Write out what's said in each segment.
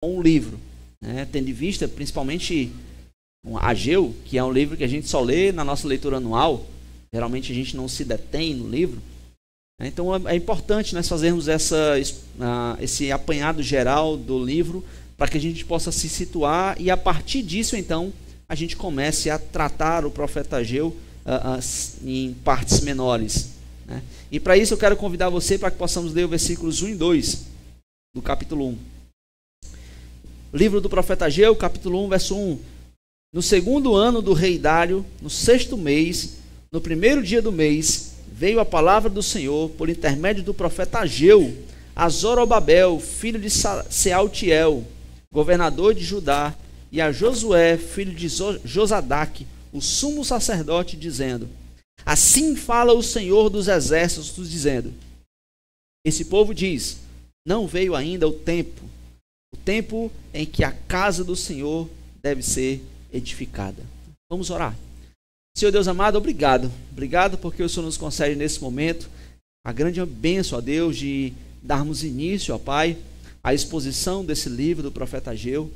com o livro, né? Tendo em vista principalmente Ageu, que é um livro que a gente só lê na nossa leitura anual, geralmente a gente não se detém no livro. Então é importante nós fazermos esse apanhado geral do livro, para que a gente possa se situar e a partir disso então a gente comece a tratar o profeta Ageu em partes menores, né? E para isso eu quero convidar você para que possamos ler os versículos 1 e 2 do capítulo 1. Livro do profeta Ageu, capítulo 1, verso 1. No segundo ano do rei Dário, no sexto mês, no primeiro dia do mês, veio a palavra do Senhor por intermédio do profeta Ageu a Zorobabel, filho de Sealtiel, governador de Judá, e a Josué, filho de Josadaque, o sumo sacerdote, dizendo: assim fala o Senhor dos exércitos, dizendo: esse povo diz, não veio ainda o tempo em que a casa do Senhor deve ser edificada. Vamos orar. Senhor Deus amado, obrigado porque o Senhor nos concede nesse momento a grande bênção, ó Deus, de darmos início, ó Pai, à exposição desse livro do profeta Ageu.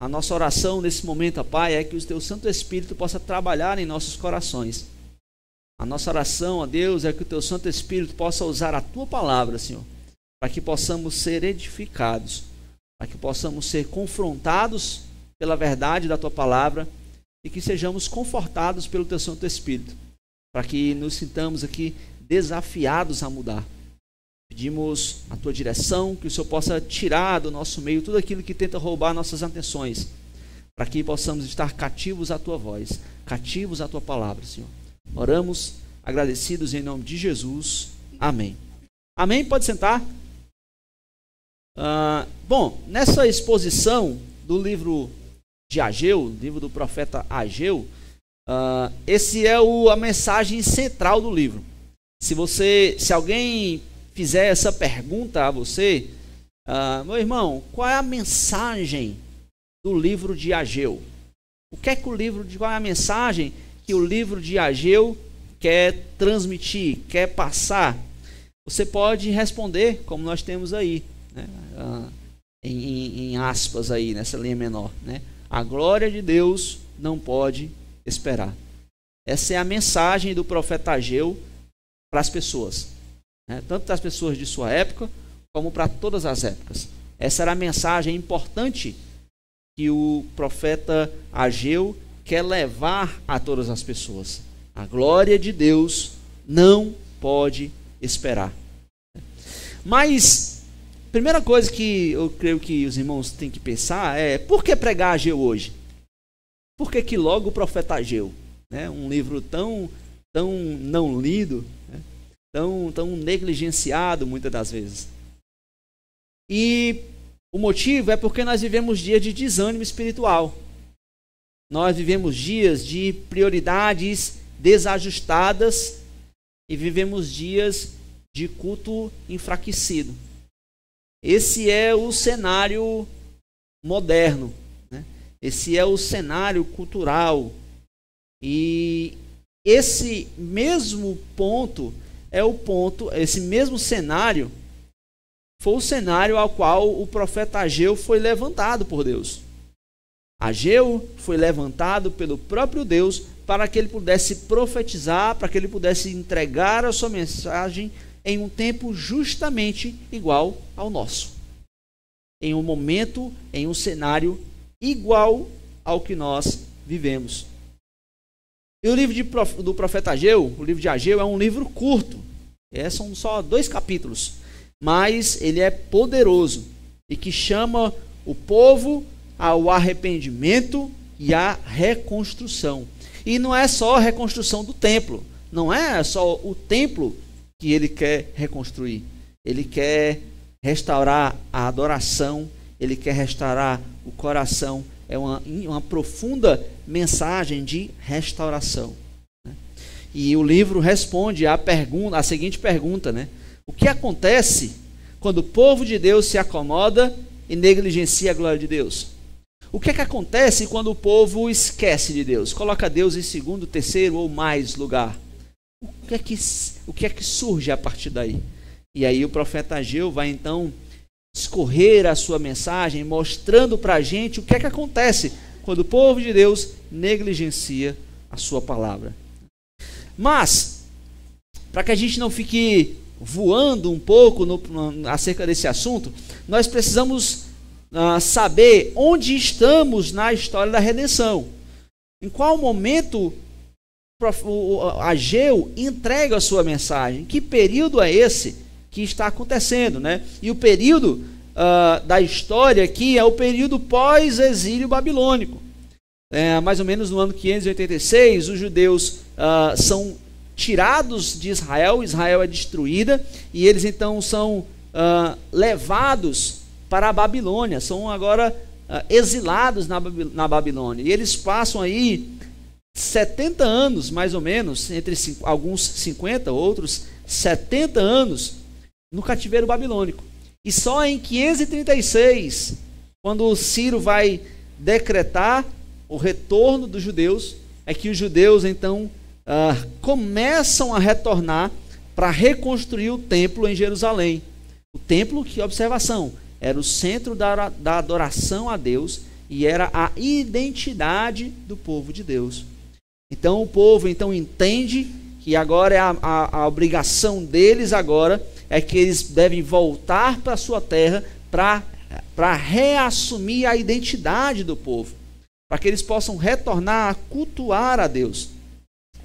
A nossa oração nesse momento, ó Pai, é que o Teu Santo Espírito possa trabalhar em nossos corações. A nossa oração, ó Deus, é que o Teu Santo Espírito possa usar a Tua palavra, Senhor, para que possamos ser edificados, para que possamos ser confrontados pela verdade da Tua palavra e que sejamos confortados pelo Teu Santo Espírito, para que nos sintamos aqui desafiados a mudar. Pedimos a Tua direção, que o Senhor possa tirar do nosso meio tudo aquilo que tenta roubar nossas atenções, para que possamos estar cativos à Tua voz, cativos à Tua palavra, Senhor. Oramos agradecidos em nome de Jesus. Amém. Amém? Pode sentar. Bom, nessa exposição do livro de Ageu, livro do profeta Ageu, esse é a mensagem central do livro. Se alguém fizer essa pergunta a você, meu irmão, qual é a mensagem do livro de Ageu? Qual é a mensagem que o livro de Ageu quer transmitir, quer passar? Você pode responder como nós temos aí, né? Em aspas aí, nessa linha menor, né? A glória de Deus não pode esperar. Essa é a mensagem do profeta Ageu para as pessoas, né? Tanto das pessoas de sua época, como para todas as épocas. Essa era a mensagem importante que o profeta Ageu quer levar a todas as pessoas. A glória de Deus não pode esperar. Mas primeira coisa que eu creio que os irmãos têm que pensar é: por que pregar Ageu hoje? Por que logo o profeta Ageu? Né? Um livro tão não lido, né? tão negligenciado muitas das vezes. E o motivo é porque nós vivemos dias de desânimo espiritual. Nós vivemos dias de prioridades desajustadas e vivemos dias de culto enfraquecido. Esse é o cenário moderno, né? Esse é o cenário cultural. E esse mesmo ponto esse mesmo cenário foi o cenário ao qual o profeta Ageu foi levantado por Deus. Ageu foi levantado pelo próprio Deus para que ele pudesse profetizar, para que ele pudesse entregar a sua mensagem em um tempo justamente igual ao nosso. Em um momento, em um cenário igual ao que nós vivemos. E o livro do profeta Ageu, o livro de Ageu, é um livro curto. São só 2 capítulos. Mas ele é poderoso e que chama o povo ao arrependimento e à reconstrução. E não é só a reconstrução do templo. Não é só o templo que ele quer reconstruir. Ele quer restaurar a adoração, ele quer restaurar o coração. É uma profunda mensagem de restauração, né? E o livro responde a seguinte pergunta, né? O que acontece quando o povo de Deus se acomoda e negligencia a glória de Deus? O que é que acontece quando o povo esquece de Deus? Coloca Deus em segundo, terceiro ou mais lugar? O que é que surge a partir daí? E aí o profeta Ageu vai então escorrer a sua mensagem, mostrando para a gente o que é que acontece quando o povo de Deus negligencia a sua palavra. Mas, para que a gente não fique voando um pouco acerca desse assunto, nós precisamos saber onde estamos na história da redenção. Em qual momento Ageu entrega a sua mensagem? Que período é esse que está acontecendo, né? E o período da história aqui é o período pós-exílio babilônico. Mais ou menos no ano 586, os judeus são tirados de Israel, Israel é destruída, e eles então são levados para a Babilônia, são agora exilados na Babilônia. E eles passam aí 70 anos, mais ou menos, entre alguns 50, outros 70 anos, no cativeiro babilônico. E só em 536, quando Ciro vai decretar o retorno dos judeus, é que os judeus então começam a retornar para reconstruir o templo em Jerusalém. O templo, que observação, era o centro da adoração a Deus e era a identidade do povo de Deus. Então o povo entende que agora é a obrigação deles agora é que eles devem voltar para a sua terra para reassumir a identidade do povo, para que eles possam retornar a cultuar a Deus.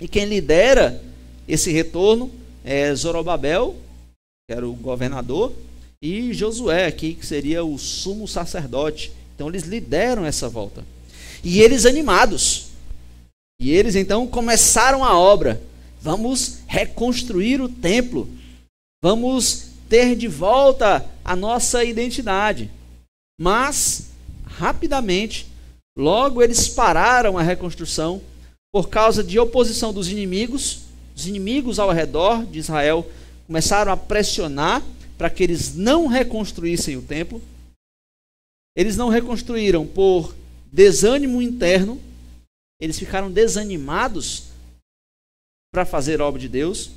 E quem lidera esse retorno é Zorobabel, que era o governador, e Josué aqui, que seria o sumo sacerdote. Então eles lideram essa volta. E eles animados. E eles então começaram a obra. Vamos reconstruir o templo. Vamos ter de volta a nossa identidade. Mas, rapidamente, logo eles pararam a reconstrução por causa de oposição dos inimigos. Os inimigos ao redor de Israel começaram a pressionar para que eles não reconstruíssem o templo. Eles não reconstruíram por desânimo interno. Eles ficaram desanimados para fazer a obra de Deus.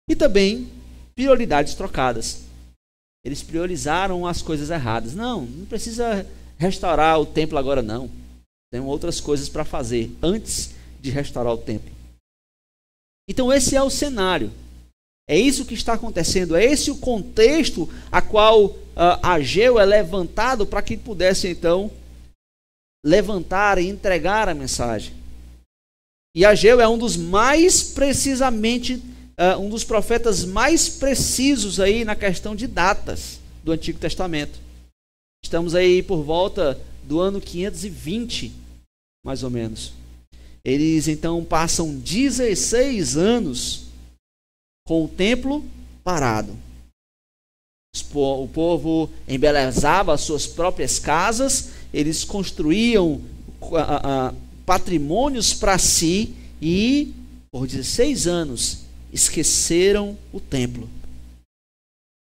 E também prioridades trocadas. Eles priorizaram as coisas erradas. Não precisa restaurar o templo agora não. Tem outras coisas para fazer antes de restaurar o templo. Então esse é o cenário. É isso que está acontecendo. É esse o contexto a qual Ageu é levantado para que pudesse então levantar e entregar a mensagem. E Ageu é um dos profetas mais precisos aí na questão de datas do Antigo Testamento. Estamos aí por volta do ano 520, mais ou menos. Eles então passam 16 anos com o templo parado. O povo embelezava as suas próprias casas, eles construíam patrimônios para si e, por 16 anos, esqueceram o templo.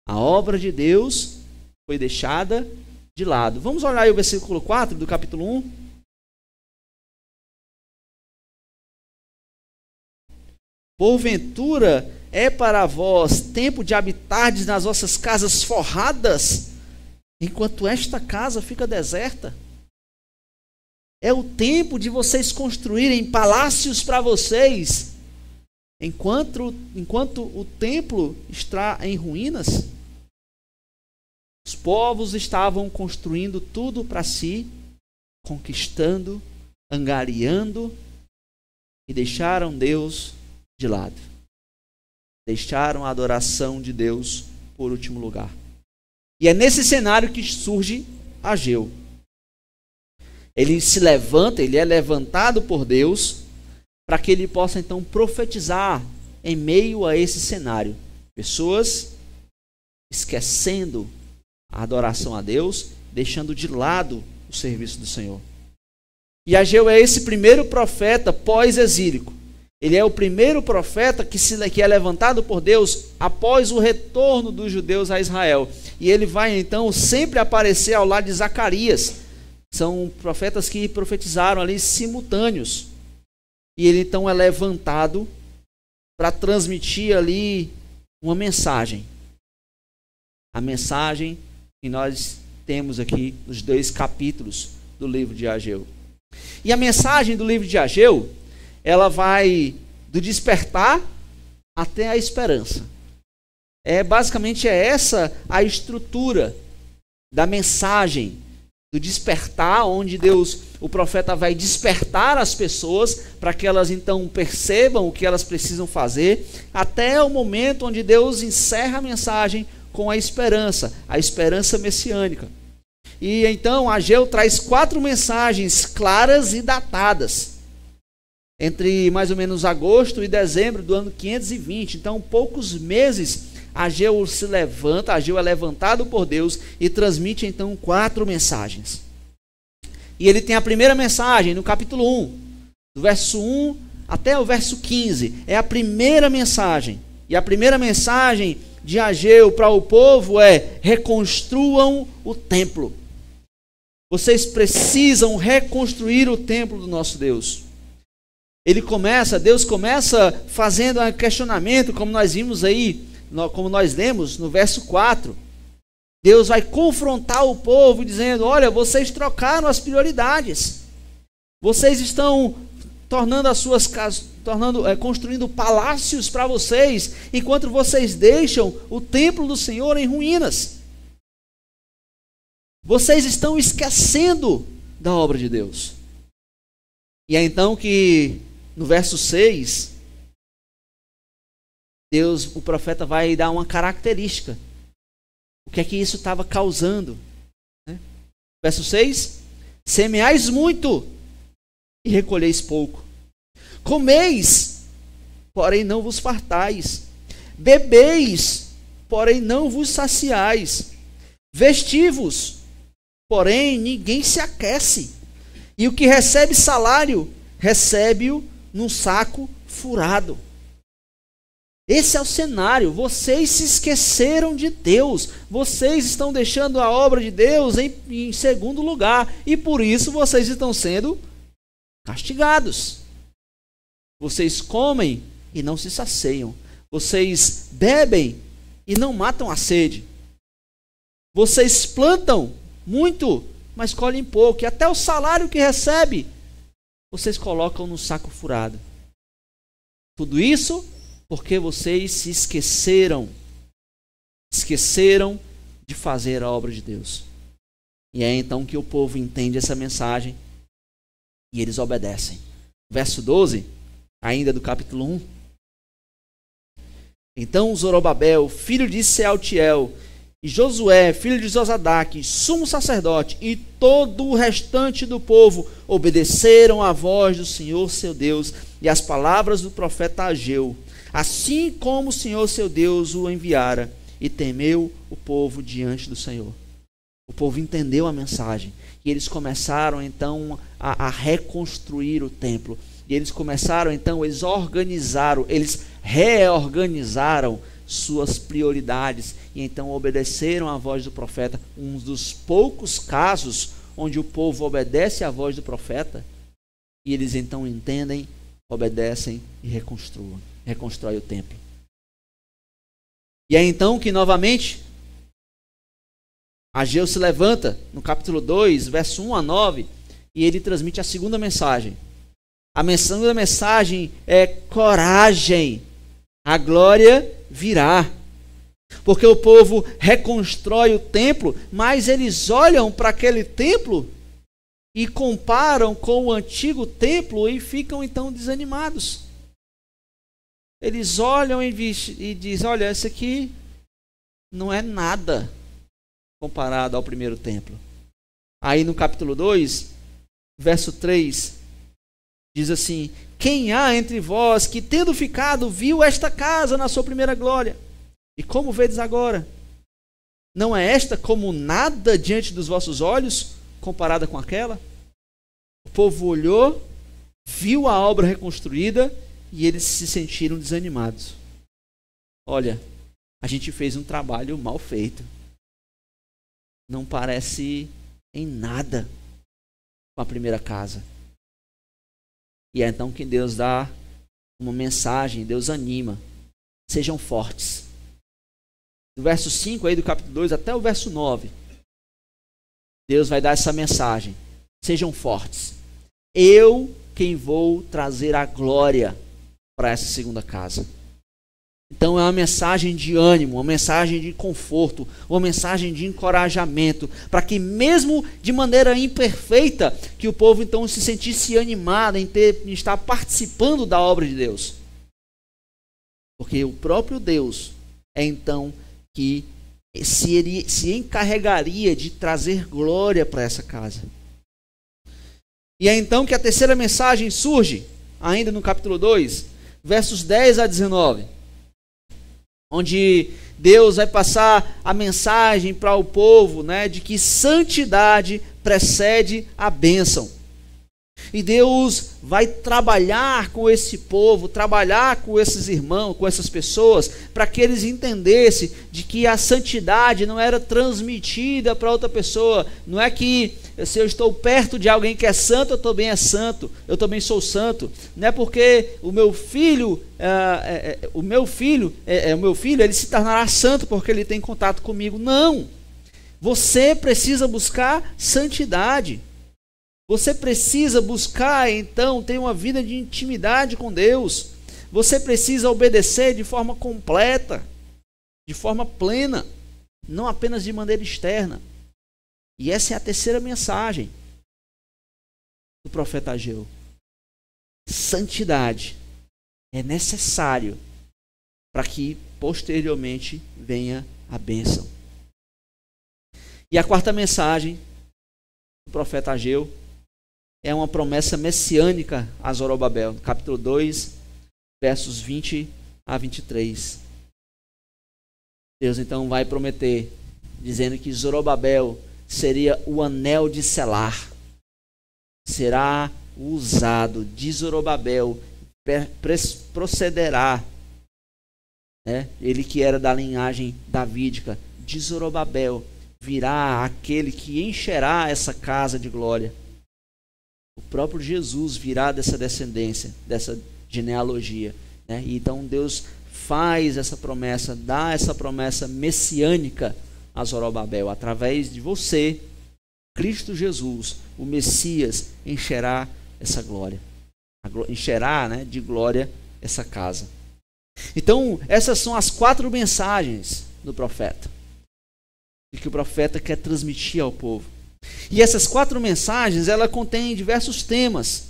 A obra de Deus foi deixada de lado. Vamos olhar aí o versículo 4 do capítulo 1. Porventura é para vós tempo de habitardes nas vossas casas forradas, enquanto esta casa fica deserta? É o tempo de vocês construírem palácios para vocês, enquanto o templo está em ruínas? Os povos estavam construindo tudo para si, conquistando, angariando, e deixaram Deus de lado. Deixaram a adoração de Deus por último lugar. E é nesse cenário que surge Ageu. Ele se levanta, ele é levantado por Deus para que ele possa então profetizar em meio a esse cenário. Pessoas esquecendo a adoração a Deus, deixando de lado o serviço do Senhor. E Ageu é esse primeiro profeta pós-exílico. Ele é o primeiro profeta que é levantado por Deus após o retorno dos judeus a Israel. E ele vai então sempre aparecer ao lado de Zacarias. São profetas que profetizaram ali simultâneos. E ele então é levantado para transmitir ali uma mensagem. A mensagem que nós temos aqui nos 2 capítulos do livro de Ageu. E a mensagem do livro de Ageu, ela vai do despertar até a esperança. Basicamente essa a estrutura da mensagem do despertar, onde o profeta vai despertar as pessoas para que elas então percebam o que elas precisam fazer, até o momento onde Deus encerra a mensagem com a esperança messiânica. E então Ageu traz 4 mensagens claras e datadas, entre mais ou menos agosto e dezembro do ano 520. Então, poucos meses, Ageu se levanta, Ageu é levantado por Deus e transmite então 4 mensagens. E ele tem a primeira mensagem no capítulo 1, do verso 1 até o verso 15. É a primeira mensagem. E a primeira mensagem de Ageu para o povo é: reconstruam o templo. Vocês precisam reconstruir o templo do nosso Deus. Deus começa fazendo um questionamento, como nós vimos aí, como nós lemos no verso 4. Deus vai confrontar o povo dizendo: olha, vocês trocaram as prioridades. Vocês estão tornando as suas casas, construindo palácios para vocês, enquanto vocês deixam o templo do Senhor em ruínas. Vocês estão esquecendo da obra de Deus. E é então que no verso 6, o profeta vai dar uma característica. O que é que isso estava causando? Verso 6: semeais muito e recolheis pouco. Comeis, porém não vos fartais. Bebeis, porém não vos saciais. Vestivos, porém ninguém se aquece. E o que recebe salário, recebe-o num saco furado. Esse é o cenário. Vocês se esqueceram de Deus. Vocês estão deixando a obra de Deus em segundo lugar. E por isso vocês estão sendo castigados. Vocês comem e não se saciam. Vocês bebem e não matam a sede. Vocês plantam muito, mas colhem pouco. E até o salário que recebe, vocês colocam no saco furado. Tudo isso porque vocês se esqueceram de fazer a obra de Deus. E é então que o povo entende essa mensagem e eles obedecem. Verso 12, ainda do capítulo 1. Então Zorobabel, filho de Sealtiel, e Josué, filho de Josadaque, sumo sacerdote, e todo o restante do povo obedeceram à voz do Senhor seu Deus e às palavras do profeta Ageu, assim como o Senhor seu Deus o enviara, e temeu o povo diante do Senhor. O povo entendeu a mensagem e eles começaram então a reconstruir o templo. E eles começaram então, eles reorganizaram suas prioridades e então obedeceram à voz do profeta. Um dos poucos casos onde o povo obedece à voz do profeta e eles então entendem, obedecem e reconstrói o templo. E é então que novamente Ageu se levanta no capítulo 2, verso 1 a 9, e ele transmite a segunda mensagem. A segunda mensagem é coragem, a glória virá. Porque o povo reconstrói o templo, mas eles olham para aquele templo e comparam com o antigo templo e ficam então desanimados. Eles olham e dizem: olha, esse aqui não é nada comparado ao primeiro templo. Aí no capítulo 2, verso 3, diz assim: quem há entre vós que, tendo ficado, viu esta casa na sua primeira glória? E como vedes agora? Não é esta como nada diante dos vossos olhos, comparada com aquela? O povo olhou, viu a obra reconstruída e eles se sentiram desanimados. Olha, a gente fez um trabalho mal feito. Não parece em nada com a primeira casa. E é então que Deus dá uma mensagem, Deus anima. Sejam fortes. Do verso 5 aí do capítulo 2 até o verso 9, Deus vai dar essa mensagem: sejam fortes. Eu quem vou trazer a glória para essa segunda casa. Então é uma mensagem de ânimo, uma mensagem de conforto, uma mensagem de encorajamento, para que mesmo de maneira imperfeita, que o povo então se sentisse animado em estar participando da obra de Deus. Porque o próprio Deus é então que se encarregaria de trazer glória para essa casa. E é então que a terceira mensagem surge, ainda no capítulo 2, versos 10 a 19. Onde Deus vai passar a mensagem para o povo, né, de que santidade precede a bênção. E Deus vai trabalhar com esse povo, trabalhar com esses irmãos, com essas pessoas, para que eles entendessem de que a santidade não era transmitida para outra pessoa. Não é que se eu estou perto de alguém que é santo, eu também sou santo. Não é porque o meu filho, ele se tornará santo porque ele tem contato comigo. Não. Você precisa buscar santidade. Você precisa buscar, então, ter uma vida de intimidade com Deus. Você precisa obedecer de forma completa, de forma plena, não apenas de maneira externa. E essa é a terceira mensagem do profeta Ageu. Santidade é necessário para que posteriormente venha a bênção. E a quarta mensagem do profeta Ageu é uma promessa messiânica a Zorobabel, capítulo 2, versos 20 a 23. Deus então vai prometer, dizendo que Zorobabel seria o anel de selar. Será usado de Zorobabel, procederá, né? Ele que era da linhagem davídica, de Zorobabel virá aquele que encherá essa casa de glória. O próprio Jesus virá dessa descendência, dessa genealogia, né? E então Deus faz essa promessa, dá essa promessa messiânica a Zorobabel. Através de você, Cristo Jesus, o Messias, encherá essa glória. Encherá, né, de glória essa casa. Então, essas são as 4 mensagens do profeta, e que o profeta quer transmitir ao povo. E essas 4 mensagens, ela contém diversos temas.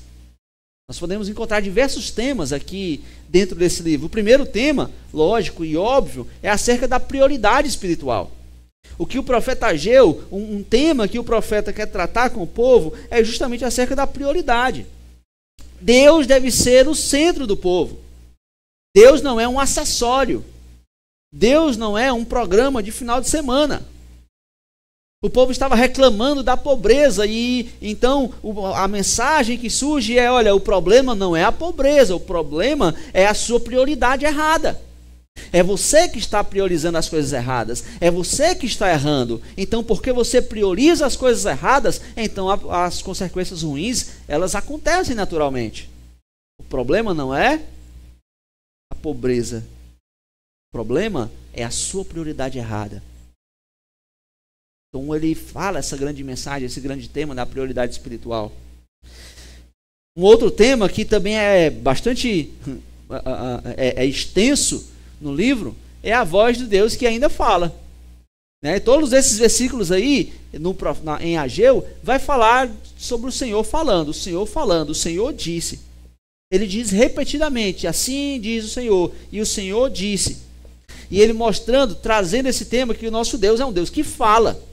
Nós podemos encontrar diversos temas aqui dentro desse livro. O primeiro tema, lógico e óbvio, é acerca da prioridade espiritual. O que o profeta Ageu, um tema que o profeta quer tratar com o povo, é justamente acerca da prioridade. Deus deve ser o centro do povo. Deus não é um acessório. Deus não é um programa de final de semana. O povo estava reclamando da pobreza e então a mensagem que surge é: olha, o problema não é a pobreza, o problema é a sua prioridade errada. É você que está priorizando as coisas erradas, é você que está errando. Então, porque você prioriza as coisas erradas, então as consequências ruins, elas acontecem naturalmente. O problema não é a pobreza, o problema é a sua prioridade errada. Então ele fala essa grande mensagem, esse grande tema da prioridade espiritual. Um outro tema que também é bastante extenso no livro é a voz de Deus que ainda fala. Né? Todos esses versículos aí, em Ageu, vai falar sobre o Senhor falando, o Senhor disse. Ele diz repetidamente: assim diz o Senhor, e o Senhor disse. E ele mostrando, trazendo esse tema que o nosso Deus é um Deus que fala.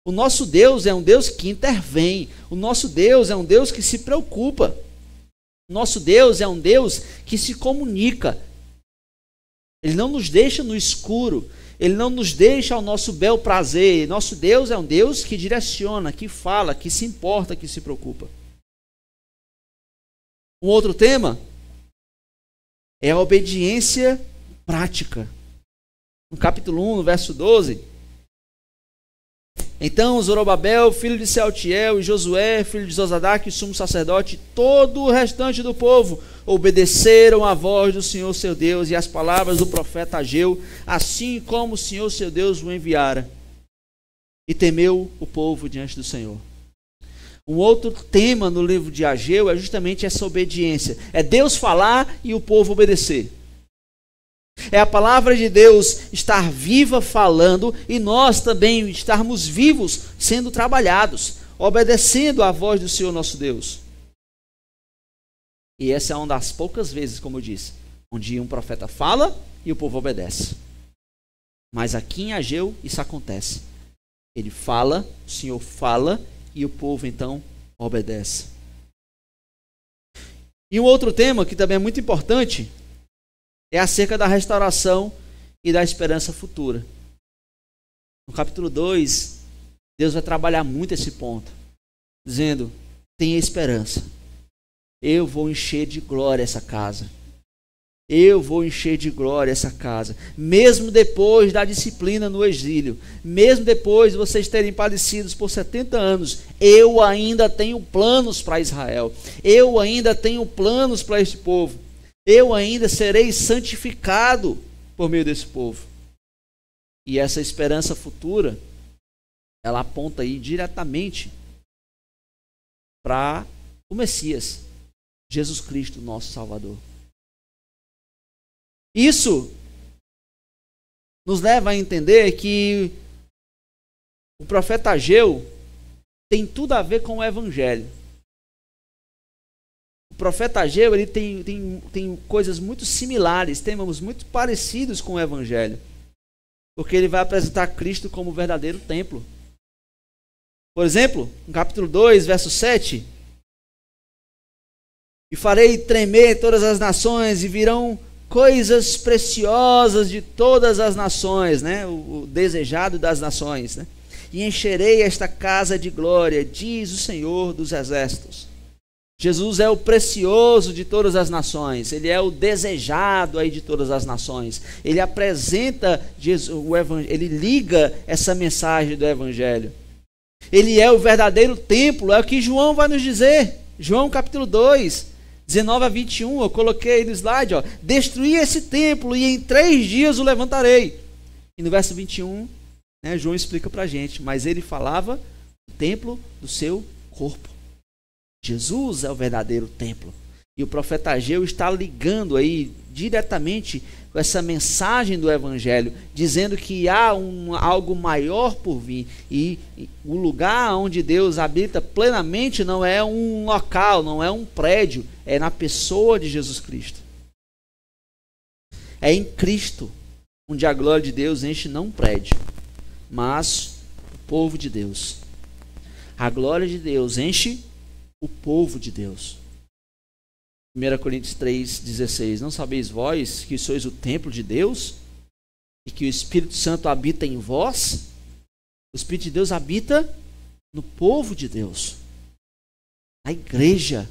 O nosso Deus é um Deus que intervém. O nosso Deus é um Deus que se preocupa. O nosso Deus é um Deus que se comunica. Ele não nos deixa no escuro. Ele não nos deixa ao nosso bel prazer. Nosso Deus é um Deus que direciona, que fala, que se importa, que se preocupa. Um outro tema é a obediência prática. No capítulo 1, no verso 12... Então Zorobabel, filho de Sealtiel, e Josué, filho de Zosadaque, sumo sacerdote, e todo o restante do povo obedeceram à voz do Senhor seu Deus e às palavras do profeta Ageu, assim como o Senhor seu Deus o enviara. e temeu o povo diante do Senhor. Um outro tema no livro de Ageu é justamente essa obediência. É Deus falar e o povo obedecer. É a palavra de Deus estar viva falando e nós também estarmos vivos sendo trabalhados, obedecendo à voz do Senhor nosso Deus. E essa é uma das poucas vezes, como eu disse, onde um profeta fala e o povo obedece. Mas aqui em Ageu isso acontece. Ele fala, o Senhor fala e o povo então obedece. E um outro tema que também é muito importante é acerca da restauração e da esperança futura. No capítulo 2, Deus vai trabalhar muito esse ponto, dizendo: tenha esperança. Eu vou encher de glória essa casa. Eu vou encher de glória essa casa. Mesmo depois da disciplina no exílio, mesmo depois de vocês terem padecido por 70 anos, eu ainda tenho planos para Israel. Eu ainda tenho planos para este povo. Eu ainda serei santificado por meio desse povo. E essa esperança futura, ela aponta aí diretamente para o Messias, Jesus Cristo, nosso Salvador. Isso nos leva a entender que o profeta Ageu tem tudo a ver com o Evangelho. O profeta Ageu ele tem coisas muito similares, temas muito parecidos com o Evangelho. Porque ele vai apresentar Cristo como o verdadeiro templo. Por exemplo, no capítulo 2, verso 7... E farei tremer todas as nações, e virão coisas preciosas de todas as nações, né? O desejado das nações, né? E encherei esta casa de glória, diz o Senhor dos Exércitos. Jesus é o precioso de todas as nações, ele é o desejado aí de todas as nações. Ele apresenta o evangelho, ele liga essa mensagem do Evangelho. Ele é o verdadeiro templo, é o que João vai nos dizer. João capítulo 2, 19 a 21, eu coloquei aí no slide, ó. Destruí esse templo e em 3 dias o levantarei. E no verso 21, né, João explica pra gente, mas ele falava do templo do seu corpo. Jesus é o verdadeiro templo. E o profeta Ageu está ligando aí diretamente com essa mensagem do Evangelho, dizendo que há algo maior por vir. E o lugar onde Deus habita plenamente não é um local, não é um prédio, é na pessoa de Jesus Cristo. É em Cristo onde a glória de Deus enche não um prédio, mas o povo de Deus. A glória de Deus enche o povo de Deus. 1 Coríntios 3,16. Não sabeis vós que sois o templo de Deus e que o Espírito Santo habita em vós? O Espírito de Deus habita no povo de Deus. A igreja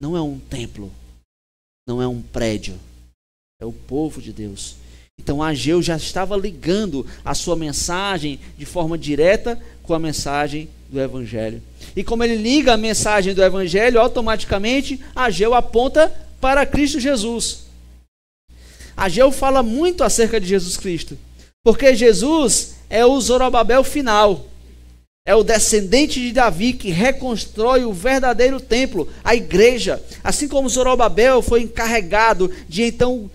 não é um templo, não é um prédio, é o povo de Deus. Então Ageu já estava ligando a sua mensagem de forma direta com a mensagem do Evangelho. E como ele liga a mensagem do Evangelho, automaticamente Ageu aponta para Cristo Jesus. Ageu fala muito acerca de Jesus Cristo, porque Jesus é o Zorobabel final. É o descendente de Davi que reconstrói o verdadeiro templo, a igreja. Assim como Zorobabel foi encarregado de então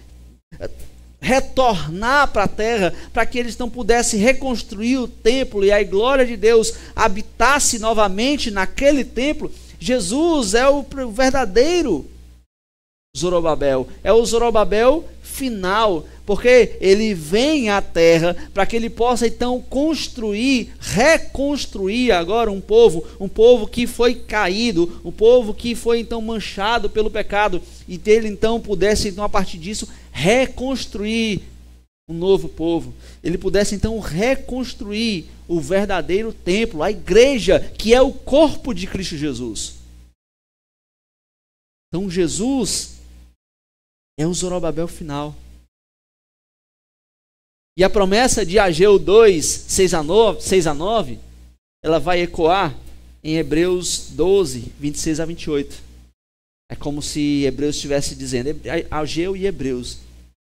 retornar para a terra, para que eles não pudessem reconstruir o templo e a glória de Deus habitasse novamente naquele templo, Jesus é o verdadeiro Zorobabel, é o Zorobabel final, porque ele vem à terra para que ele possa então reconstruir agora um povo que foi caído, um povo que foi então manchado pelo pecado, e ele então pudesse então a partir disso reconstruir um novo povo. Ele pudesse então reconstruir o verdadeiro templo, a igreja, que é o corpo de Cristo Jesus. Então Jesus é o Zorobabel final. E a promessa de Ageu 2, 6 a 9, ela vai ecoar em Hebreus 12, 26 a 28. É como se Hebreus estivesse dizendo, Ageu e Hebreus,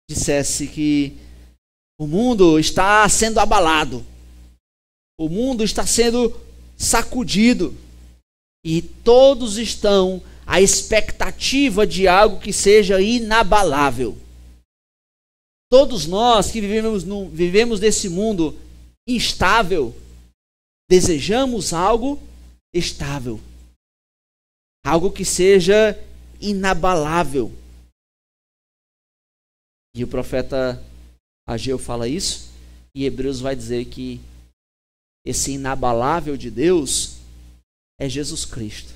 dissesse que o mundo está sendo abalado. O mundo está sendo sacudido e todos estão à expectativa de algo que seja inabalável. Todos nós que vivemos nesse mundo instável, desejamos algo estável, algo que seja inabalável. E o profeta Ageu fala isso, e Hebreus vai dizer que esse inabalável de Deus é Jesus Cristo.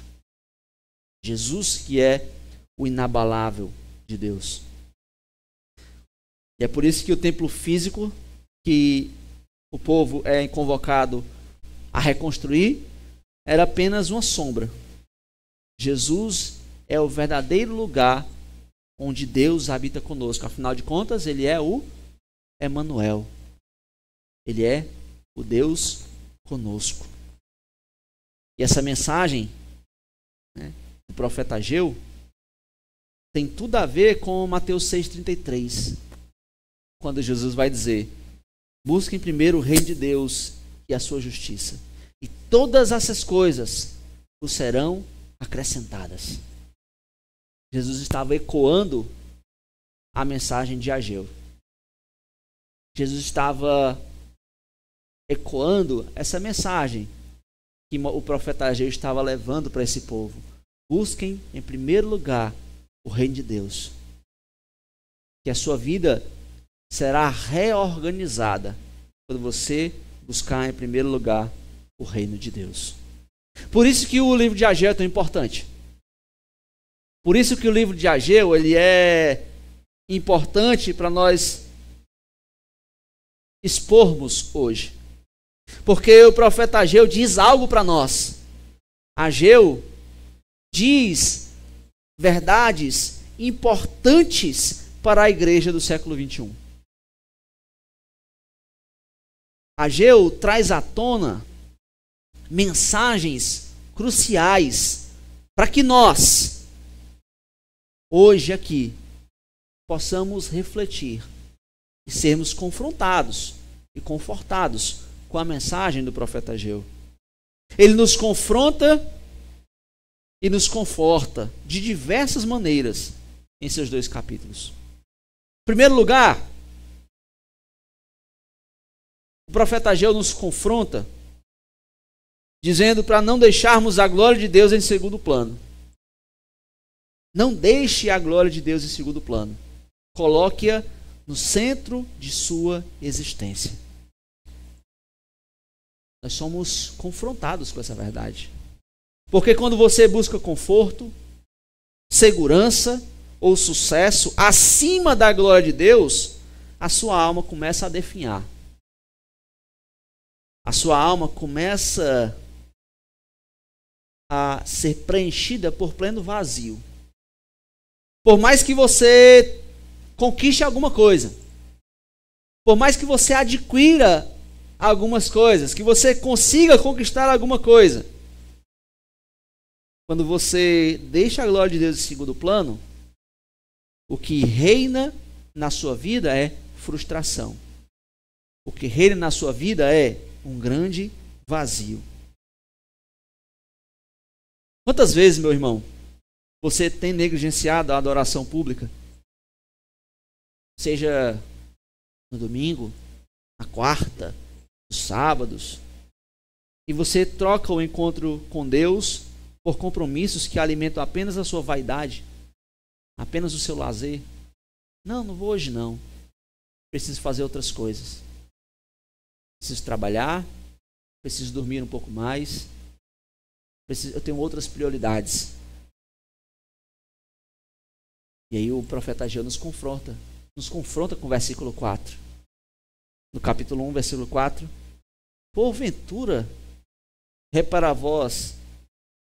Jesus que é o inabalável de Deus. E é por isso que o templo físico que o povo é convocado a reconstruir era apenas uma sombra. Jesus é o verdadeiro lugar onde Deus habita conosco. Afinal de contas, ele é o Emanuel. Ele é o Deus conosco. E essa mensagem, né, do profeta Ageu tem tudo a ver com Mateus 6,33, quando Jesus vai dizer: busquem primeiro o reino de Deus e a sua justiça, e todas essas coisas vos serão acrescentadas. Jesus estava ecoando a mensagem de Ageu. Jesus estava ecoando essa mensagem que o profeta Ageu estava levando para esse povo. Busquem em primeiro lugar o reino de Deus, que a sua vida será reorganizada quando você buscar em primeiro lugar o reino de Deus. Por isso que o livro de Ageu é tão importante. Por isso que o livro de Ageu ele é importante para nós expormos hoje. Porque o profeta Ageu diz algo para nós. Ageu diz verdades importantes para a igreja do século 21. Ageu traz à tona mensagens cruciais para que nós, hoje aqui, possamos refletir e sermos confrontados e confortados com a mensagem do profeta Ageu. Ele nos confronta e nos conforta de diversas maneiras em seus 2 capítulos. Em primeiro lugar, o profeta Ageu nos confronta dizendo para não deixarmos a glória de Deus em segundo plano. Não deixe a glória de Deus em segundo plano. Coloque-a no centro de sua existência. Nós somos confrontados com essa verdade. Porque quando você busca conforto, segurança ou sucesso acima da glória de Deus, a sua alma começa a definhar. A sua alma começa a ser preenchida por pleno vazio. Por mais que você conquiste alguma coisa, por mais que você adquira algumas coisas, que você consiga conquistar alguma coisa, quando você deixa a glória de Deus em segundo plano, o que reina na sua vida é frustração. O que reina na sua vida é um grande vazio. Quantas vezes, meu irmão, você tem negligenciado a adoração pública? Seja no domingo, na quarta, nos sábados, e você troca o encontro com Deus por compromissos que alimentam apenas a sua vaidade, apenas o seu lazer. Não vou hoje não. Preciso fazer outras coisas. Preciso trabalhar, preciso dormir um pouco mais, eu tenho outras prioridades. E aí o profeta Ageu nos confronta com o versículo 4. No capítulo 1, versículo 4. Porventura, é para vós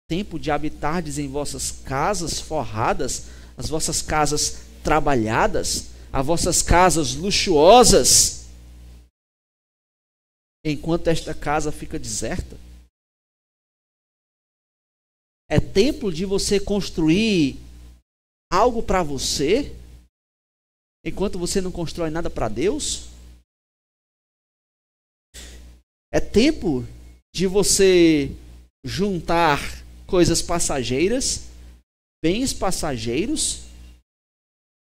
tempo de habitardes em vossas casas forradas, as vossas casas trabalhadas, as vossas casas luxuosas, enquanto esta casa fica deserta? É tempo de você construir algo para você, enquanto você não constrói nada para Deus? É tempo de você juntar coisas passageiras, bens passageiros,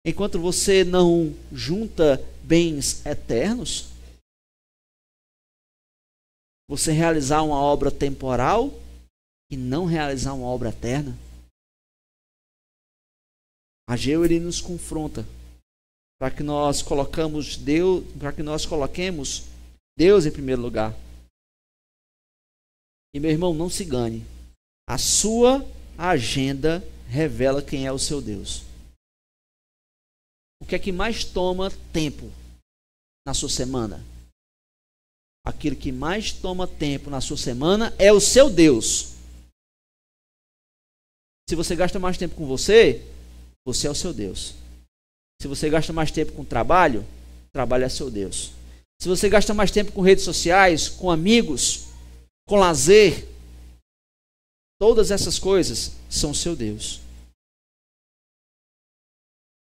enquanto você não junta bens eternos. Você realizar uma obra temporal e não realizar uma obra eterna. Ageu, ele nos confronta para que nós coloquemos Deus em primeiro lugar. E meu irmão, não se engane. A sua agenda revela quem é o seu Deus. O que é que mais toma tempo na sua semana? Aquilo que mais toma tempo na sua semana é o seu Deus. Se você gasta mais tempo com você, você é o seu Deus. Se você gasta mais tempo com trabalho, trabalho é seu Deus. Se você gasta mais tempo com redes sociais, com amigos, com lazer, todas essas coisas são seu Deus.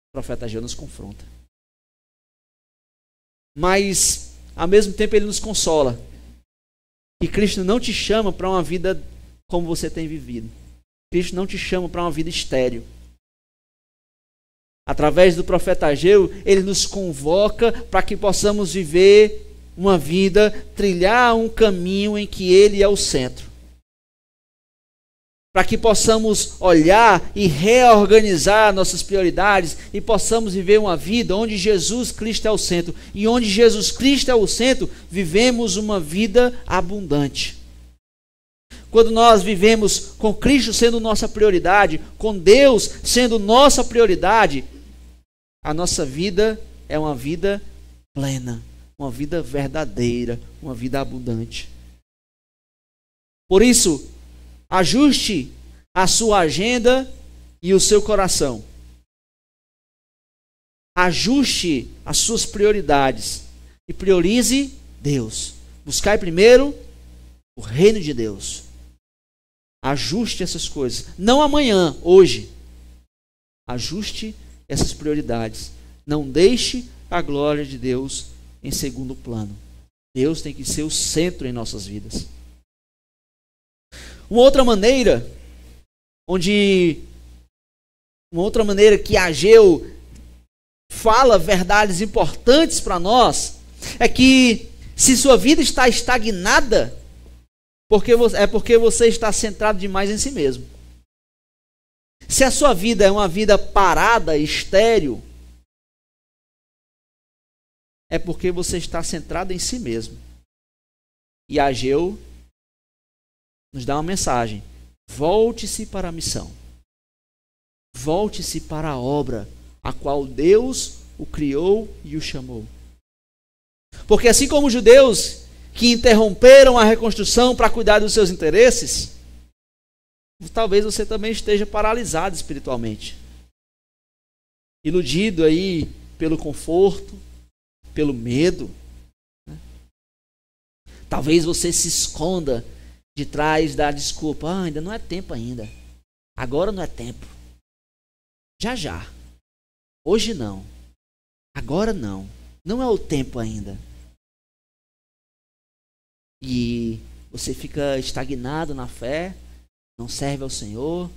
O profeta Ageu nos confronta. Mas, ao mesmo tempo, ele nos consola. Que Cristo não te chama para uma vida como você tem vivido. Cristo não te chama para uma vida estéril. Através do profeta Ageu, ele nos convoca para que possamos viver uma vida, trilhar um caminho em que ele é o centro. Para que possamos olhar e reorganizar nossas prioridades e possamos viver uma vida onde Jesus Cristo é o centro. E onde Jesus Cristo é o centro, vivemos uma vida abundante. Quando nós vivemos com Cristo sendo nossa prioridade, com Deus sendo nossa prioridade, a nossa vida é uma vida plena, uma vida verdadeira, uma vida abundante. Por isso, ajuste a sua agenda e o seu coração. Ajuste as suas prioridades e priorize Deus. Buscai primeiro o reino de Deus. Ajuste essas coisas. Não amanhã, hoje. Ajuste essas prioridades. Não deixe a glória de Deus em segundo plano. Deus tem que ser o centro em nossas vidas. Uma outra maneira que Ageu fala verdades importantes para nós é que se sua vida está estagnada, é porque você está centrado demais em si mesmo. Se a sua vida é uma vida parada, estéril, é porque você está centrado em si mesmo. E Ageu nos dá uma mensagem: volte-se para a missão. Volte-se para a obra a qual Deus o criou e o chamou. Porque assim como os judeus que interromperam a reconstrução para cuidar dos seus interesses, talvez você também esteja paralisado espiritualmente. Iludido aí pelo conforto, pelo medo. Talvez você se esconda de trás da desculpa: ainda não é tempo ainda. Agora não é tempo. Já. Hoje não. Agora não. Não é o tempo ainda. E você fica estagnado na fé, não serve ao Senhor,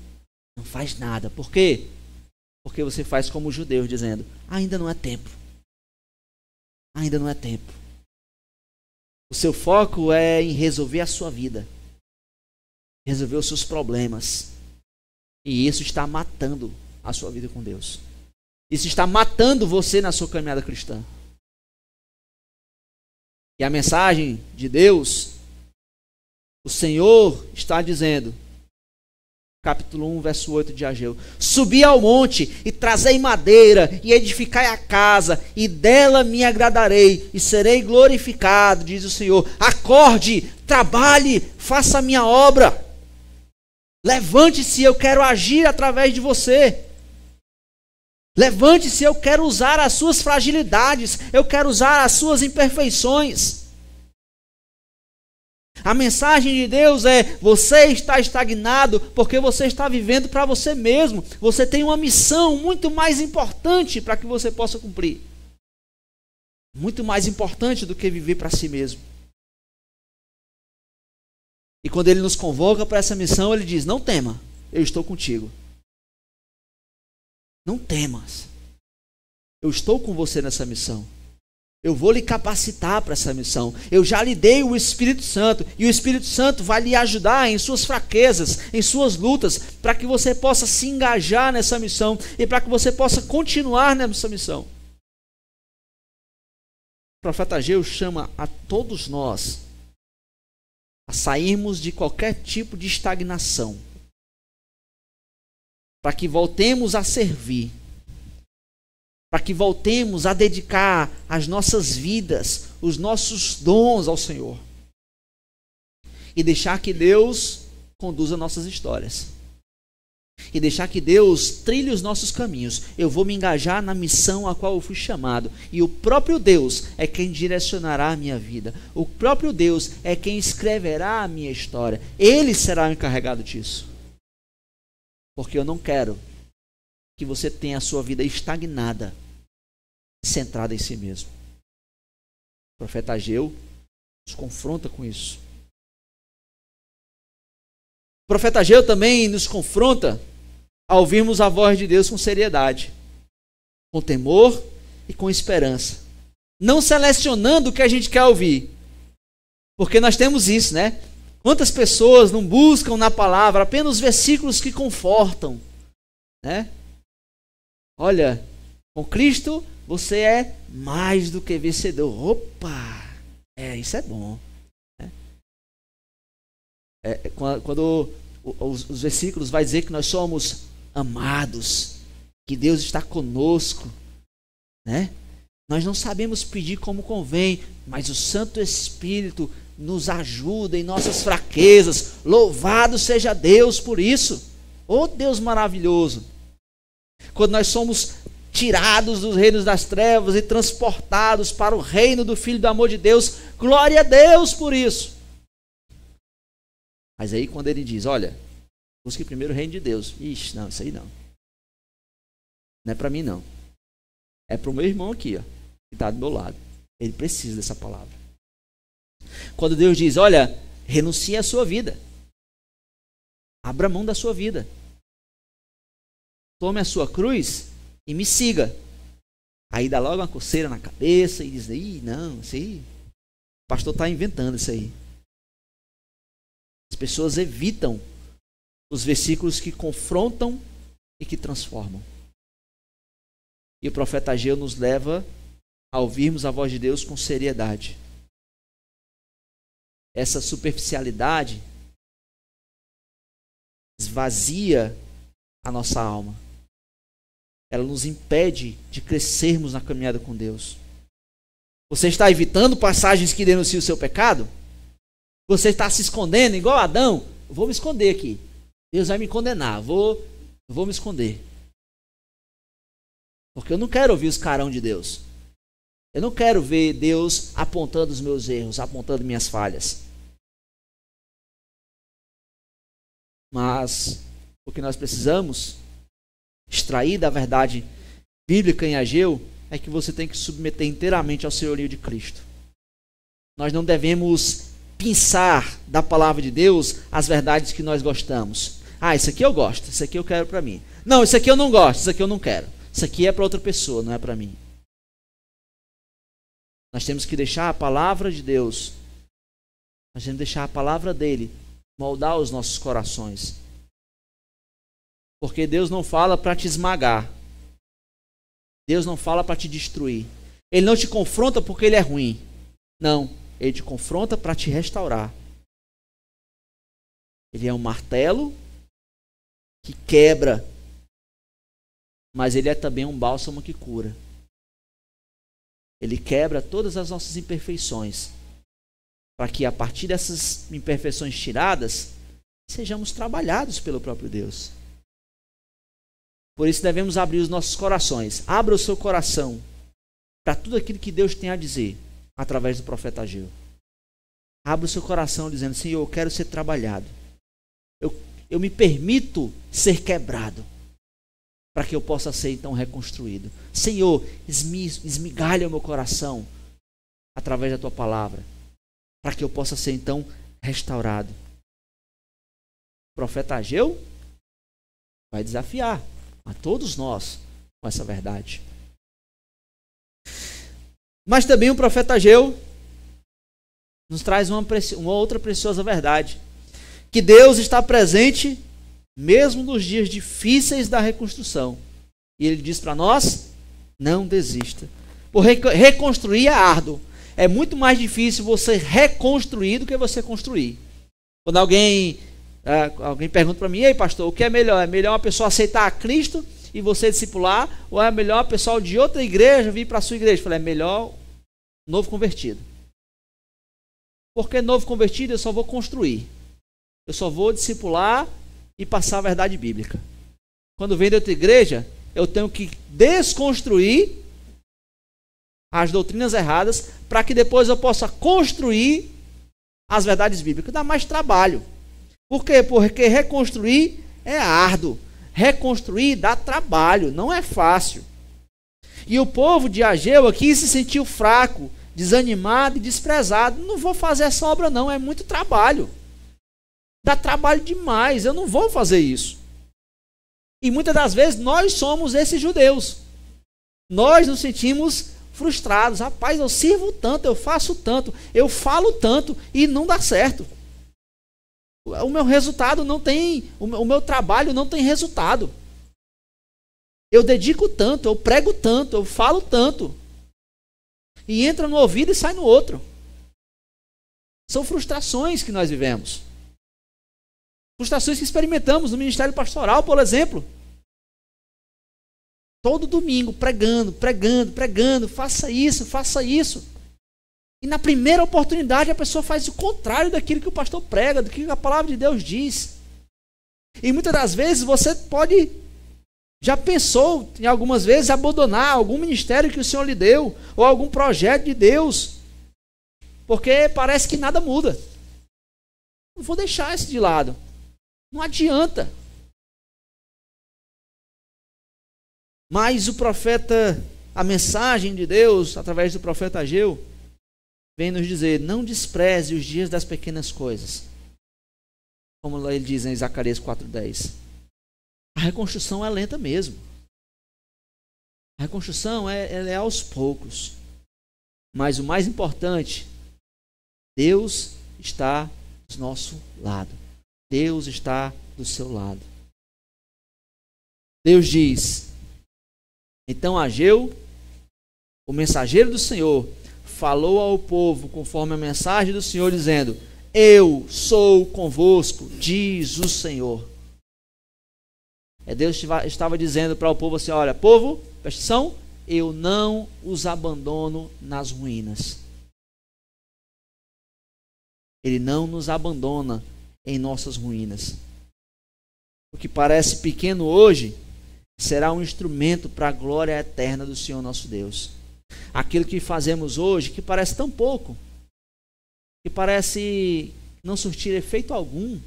não faz nada. Por quê? Porque você faz como os judeus, dizendo: ainda não é tempo. Ainda não é tempo. O seu foco é em resolver a sua vida, resolver os seus problemas. E isso está matando a sua vida com Deus. Isso está matando você na sua caminhada cristã. E a mensagem de Deus, o Senhor está dizendo, capítulo 1, verso 8 de Ageu: subi ao monte e trazei madeira e edificai a casa, e dela me agradarei e serei glorificado, diz o Senhor. Acorde, trabalhe, faça a minha obra. Levante-se, eu quero agir através de você. Levante-se, eu quero usar as suas fragilidades, eu quero usar as suas imperfeições. A mensagem de Deus é: você está estagnado porque você está vivendo para você mesmo. Você tem uma missão muito mais importante para que você possa cumprir. Muito mais importante do que viver para si mesmo. E quando ele nos convoca para essa missão, ele diz: não tema, eu estou contigo. Não temas. Eu estou com você nessa missão. Eu vou lhe capacitar para essa missão. Eu já lhe dei o Espírito Santo. E o Espírito Santo vai lhe ajudar em suas fraquezas, em suas lutas, para que você possa se engajar nessa missão e para que você possa continuar nessa missão. O profeta Ageu chama a todos nós a sairmos de qualquer tipo de estagnação, para que voltemos a servir, para que voltemos a dedicar as nossas vidas, os nossos dons ao Senhor, e deixar que Deus conduza nossas histórias, e deixar que Deus trilhe os nossos caminhos. Eu vou me engajar na missão a qual eu fui chamado, e o próprio Deus é quem direcionará a minha vida, o próprio Deus é quem escreverá a minha história. Ele será o encarregado disso, porque eu não quero que você tenha a sua vida estagnada, centrada em si mesmo. O profeta Ageu nos confronta com isso. O profeta Ageu também nos confronta a ouvirmos a voz de Deus com seriedade, com temor e com esperança, não selecionando o que a gente quer ouvir, porque nós temos isso, né? Quantas pessoas não buscam na palavra apenas os versículos que confortam, né? Olha, com Cristo você é mais do que vencedor. Opa! Isso é bom. Quando os versículos vai dizer que nós somos amados, que Deus está conosco, né? Nós não sabemos pedir como convém, mas o Santo Espírito nos ajuda em nossas fraquezas. Louvado seja Deus por isso. Oh, Deus maravilhoso! Quando nós somos tirados dos reinos das trevas e transportados para o reino do Filho do amor de Deus, glória a Deus por isso. Mas aí quando ele diz, olha, busque primeiro o reino de Deus. Ixi, não, isso aí não. Não é para mim não. É para o meu irmão aqui, ó, que está do meu lado. Ele precisa dessa palavra. Quando Deus diz, olha, renuncie à sua vida. Abra mão da sua vida. Tome a sua cruz e me siga. Aí dá logo uma coceira na cabeça e diz, ih, não, isso aí, o pastor está inventando isso aí. As pessoas evitam os versículos que confrontam e que transformam. E o profeta Ageu nos leva a ouvirmos a voz de Deus com seriedade. Essa superficialidade esvazia a nossa alma. Ela nos impede de crescermos na caminhada com Deus. Você está evitando passagens que denunciam o seu pecado? Você está se escondendo igual Adão? Eu vou me esconder aqui. Deus vai me condenar. Vou me esconder. Porque eu não quero ouvir os carão de Deus. Eu não quero ver Deus apontando os meus erros, apontando minhas falhas. Mas o que nós precisamos extrair da verdade bíblica em Ageu é que você tem que submeter inteiramente ao senhorio de Cristo. Nós não devemos pensar da palavra de Deus as verdades que nós gostamos. Ah, isso aqui eu gosto, isso aqui eu quero para mim. Não, isso aqui eu não gosto, isso aqui eu não quero. Isso aqui é para outra pessoa, não é para mim. Nós temos que deixar a palavra de Deus, nós temos que deixar a palavra dele moldar os nossos corações. Porque Deus não fala para te esmagar. Deus não fala para te destruir. Ele não te confronta porque ele é ruim. Não, ele te confronta para te restaurar. Ele é um martelo que quebra, mas ele é também um bálsamo que cura. Ele quebra todas as nossas imperfeições, para que a partir dessas imperfeições tiradas, sejamos trabalhados pelo próprio Deus. Por isso devemos abrir os nossos corações. Abra o seu coração para tudo aquilo que Deus tem a dizer através do profeta Ageu. Abra o seu coração dizendo, Senhor, eu quero ser trabalhado. Eu me permito ser quebrado para que eu possa ser então reconstruído. Senhor, esmigalha o meu coração através da tua palavra para que eu possa ser então restaurado. profeta Ageu vai desafiar a todos nós com essa verdade. Mas também o profeta Ageu nos traz uma outra preciosa verdade, que Deus está presente mesmo nos dias difíceis da reconstrução. E ele diz para nós, não desista. Por reconstruir é árduo. É muito mais difícil você reconstruir do que você construir. Quando alguém pergunta para mim, ei pastor, o que é melhor? É melhor uma pessoa aceitar a Cristo e você discipular? Ou é melhor o pessoal de outra igreja vir para a sua igreja? Eu falei, é melhor novo convertido. Porque novo convertido eu só vou construir. Eu só vou discipular e passar a verdade bíblica. Quando vem de outra igreja, eu tenho que desconstruir as doutrinas erradas para que depois eu possa construir as verdades bíblicas. Dá mais trabalho. Por quê? Porque reconstruir é árduo. Reconstruir dá trabalho, não é fácil. E o povo de Ageu aqui se sentiu fraco, desanimado e desprezado. Não vou fazer essa obra não, é muito trabalho. Dá trabalho demais, eu não vou fazer isso. E muitas das vezes nós somos esses judeus. Nós nos sentimos frustrados. Rapaz, eu sirvo tanto, eu faço tanto, eu falo tanto e não dá certo. O meu resultado não tem, o meu trabalho não tem resultado. Eu dedico tanto, eu prego tanto, eu falo tanto. E entra no ouvido e sai no outro. São frustrações que nós vivemos. Frustrações que experimentamos no ministério pastoral, por exemplo. Todo domingo, pregando, faça isso. E na primeira oportunidade a pessoa faz o contrário daquilo que o pastor prega, do que a palavra de Deus diz. E muitas das vezes você já pensou em algumas vezes abandonar algum ministério que o Senhor lhe deu, ou algum projeto de Deus, porque parece que nada muda. Não vou deixar isso de lado. Não adianta. Mas o profeta, a mensagem de Deus, através do profeta Ageu, vem nos dizer, não despreze os dias das pequenas coisas. Como ele diz em Zacarias 4:10. A reconstrução é lenta mesmo. A reconstrução é aos poucos. Mas o mais importante, Deus está do nosso lado. Deus está do seu lado. Deus diz, então Ageu, o mensageiro do Senhor, falou ao povo conforme a mensagem do Senhor, dizendo, eu sou convosco, diz o Senhor. Deus estava dizendo para o povo assim, olha, povo, presta atenção, eu não os abandono nas ruínas. Ele não nos abandona em nossas ruínas. O que parece pequeno hoje será um instrumento para a glória eterna do Senhor nosso Deus. Aquilo que fazemos hoje, que parece tão pouco, que parece não surtir efeito algum,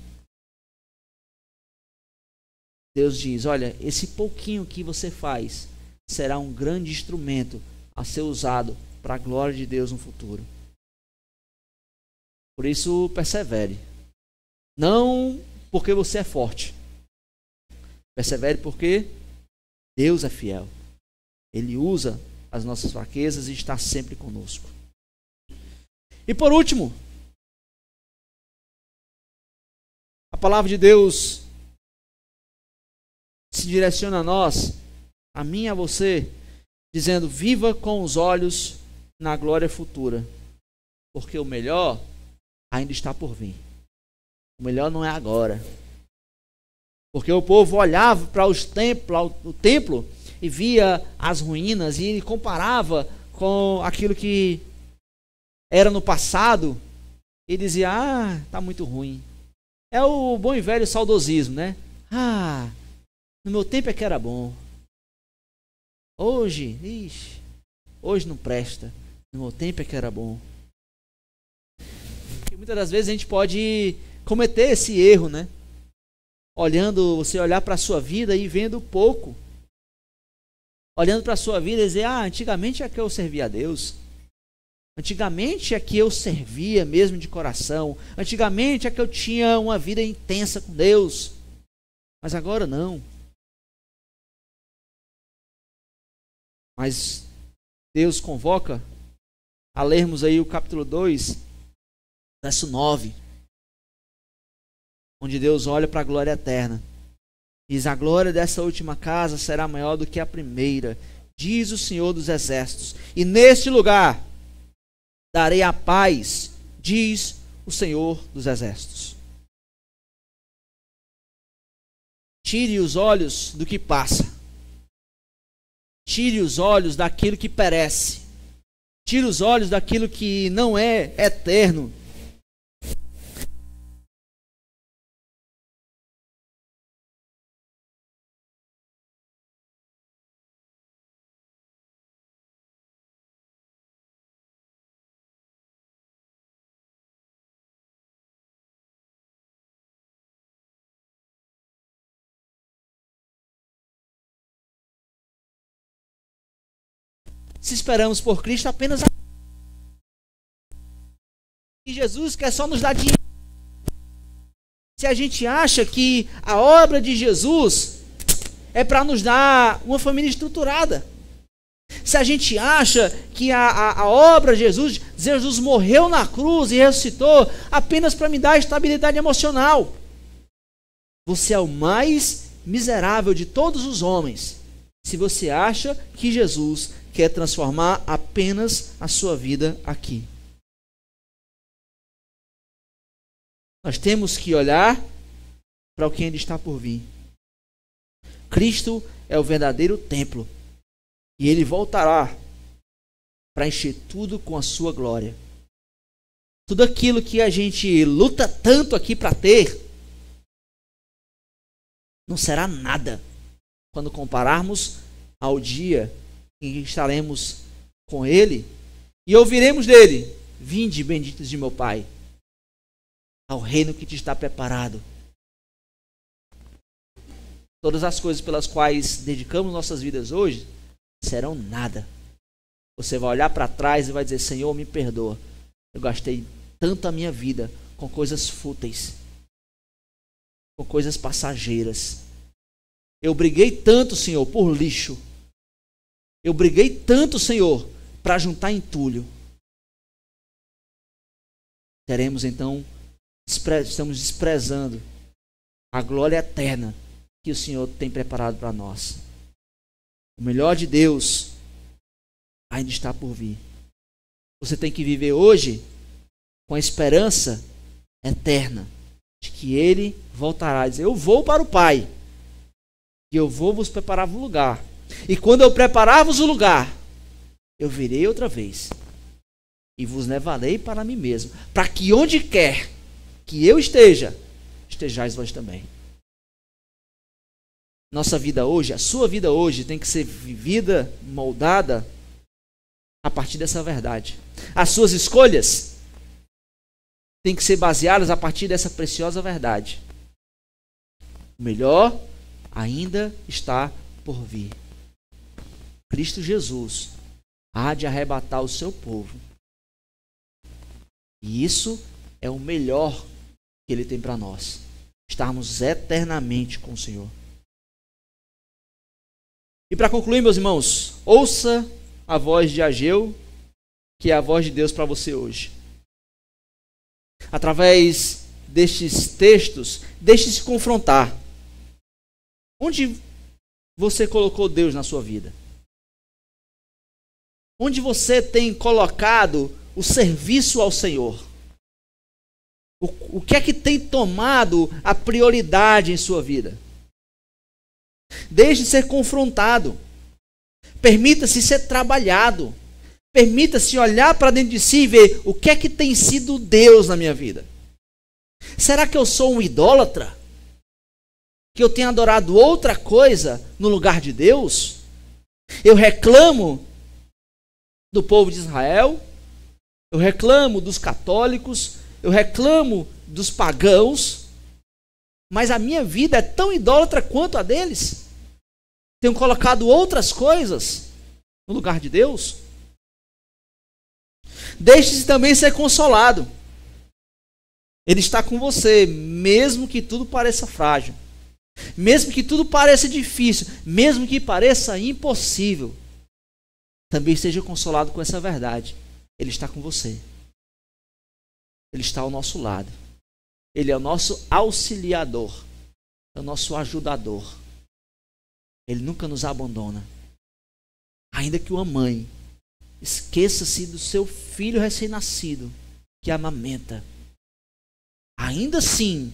Deus diz, olha, esse pouquinho que você faz será um grande instrumento a ser usado para a glória de Deus no futuro. Por isso, persevere. Não porque você é forte. Persevere porque Deus é fiel. Ele usa as nossas fraquezas e está sempre conosco. E por último, a palavra de Deus se direciona a nós, a mim e a você, dizendo, viva com os olhos na glória futura, porque o melhor ainda está por vir. O melhor não é agora. Porque o povo olhava para o templo e via as ruínas e comparava com aquilo que era no passado e dizia, está muito ruim. É o bom e velho saudosismo, né? No meu tempo é que era bom. Hoje não presta. No meu tempo é que era bom. Porque muitas das vezes a gente pode cometer esse erro, né? Você olhar para a sua vida e vendo pouco. Olhando para a sua vida e dizer, antigamente é que eu servia a Deus. Antigamente é que eu servia mesmo de coração. Antigamente é que eu tinha uma vida intensa com Deus. Mas agora não. Mas Deus convoca a lermos aí o capítulo 2, verso 9. Onde Deus olha para a glória eterna. Diz: a glória dessa última casa será maior do que a primeira, diz o Senhor dos Exércitos. E neste lugar darei a paz, diz o Senhor dos Exércitos. Tire os olhos do que passa. Tire os olhos daquilo que perece. Tire os olhos daquilo que não é eterno. Se esperamos por Cristo apenas e Jesus quer só nos dar dinheiro. Se a gente acha que a obra de Jesus é para nos dar uma família estruturada, se a gente acha que a obra de Jesus morreu na cruz e ressuscitou apenas para me dar estabilidade emocional, você é o mais miserável de todos os homens se você acha que Jesus quer transformar apenas a sua vida aqui. Nós temos que olhar para o que ainda está por vir. Cristo é o verdadeiro templo e Ele voltará para encher tudo com a sua glória. Tudo aquilo que a gente luta tanto aqui para ter não será nada quando compararmos ao dia em que estaremos com Ele e ouviremos dele: vinde, benditos de meu Pai, ao reino que te está preparado. Todas as coisas pelas quais dedicamos nossas vidas hoje serão nada. Você vai olhar para trás e vai dizer: Senhor, me perdoa. Eu gastei tanto a minha vida com coisas fúteis, com coisas passageiras. Eu briguei tanto, Senhor, por lixo. Eu briguei tanto, Senhor, para juntar entulho. Teremos então, estamos desprezando a glória eterna que o Senhor tem preparado para nós. O melhor de Deus ainda está por vir. Você tem que viver hoje com a esperança eterna de que Ele voltará e dizer: eu vou para o Pai e eu vou vos preparar um lugar. E quando eu preparar-vos o lugar, eu virei outra vez e vos levarei para mim mesmo, para que onde quer que eu esteja, estejais vós também. Nossa vida hoje, a sua vida hoje, tem que ser vivida, moldada a partir dessa verdade. As suas escolhas têm que ser baseadas a partir dessa preciosa verdade. O melhor ainda está por vir. Cristo Jesus há de arrebatar o seu povo. E isso é o melhor que Ele tem para nós. Estarmos eternamente com o Senhor. E para concluir, meus irmãos, ouça a voz de Ageu, que é a voz de Deus para você hoje. Através destes textos, deixe-se confrontar. Onde você colocou Deus na sua vida? Onde você tem colocado o serviço ao Senhor? O que é que tem tomado a prioridade em sua vida? Deixe ser confrontado. Permita-se ser trabalhado. Permita-se olhar para dentro de si e ver o que é que tem sido Deus na minha vida. Será que eu sou um idólatra? Que eu tenho adorado outra coisa no lugar de Deus? Eu reclamo do povo de Israel, eu reclamo dos católicos, eu reclamo dos pagãos, mas a minha vida é tão idólatra quanto a deles. Tenho colocado outras coisas no lugar de Deus. Deixe-se também ser consolado. Ele está com você, mesmo que tudo pareça frágil, mesmo que tudo pareça difícil, mesmo que pareça impossível. Também seja consolado com essa verdade. Ele está com você. Ele está ao nosso lado. Ele é o nosso auxiliador, é o nosso ajudador. Ele nunca nos abandona. Ainda que uma mãe esqueça-se do seu filho recém-nascido, que amamenta, ainda assim,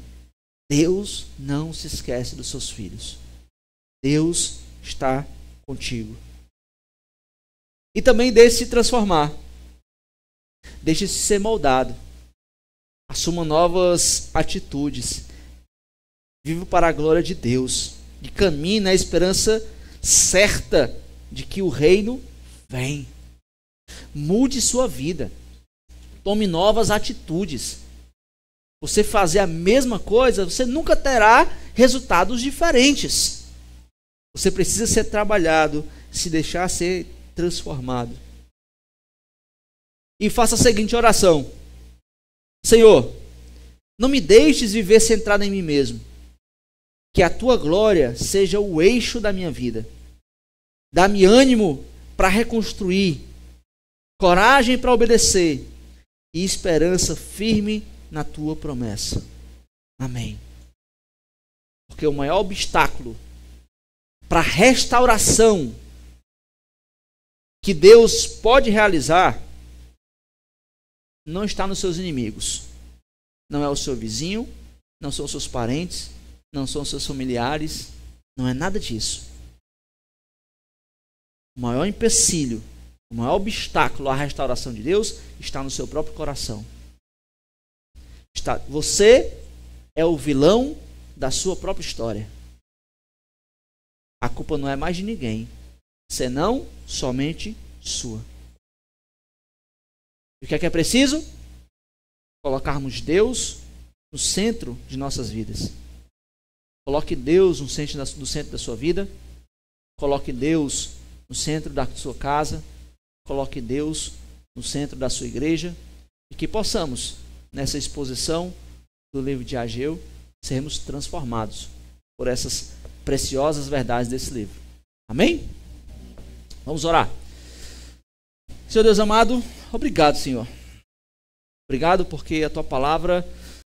Deus não se esquece dos seus filhos. Deus está contigo. E também deixe-se transformar. Deixe-se ser moldado. Assuma novas atitudes. Viva para a glória de Deus. E caminhe na esperança certa de que o reino vem. Mude sua vida. Tome novas atitudes. Você fazer a mesma coisa, você nunca terá resultados diferentes. Você precisa ser trabalhado, se deixar ser transformado. E faça a seguinte oração: Senhor, não me deixes viver centrado em mim mesmo. Que a tua glória seja o eixo da minha vida. Dá-me ânimo para reconstruir, coragem para obedecer e esperança firme na tua promessa. Amém. Porque o maior obstáculo para a restauração que Deus pode realizar não está nos seus inimigos. Não é o seu vizinho, não são os seus parentes, não são os seus familiares, não é nada disso. O maior empecilho, o maior obstáculo à restauração de Deus está no seu próprio coração. Você é o vilão da sua própria história. A culpa não é mais de ninguém, senão somente sua. E o que é preciso? Colocarmos Deus no centro de nossas vidas. Coloque Deus no centro da sua vida. Coloque Deus no centro da sua casa. Coloque Deus no centro da sua igreja. E que possamos, nessa exposição do livro de Ageu, sermos transformados por essas preciosas verdades desse livro. Amém? Vamos orar. Senhor Deus amado, obrigado, Senhor. Obrigado porque a tua palavra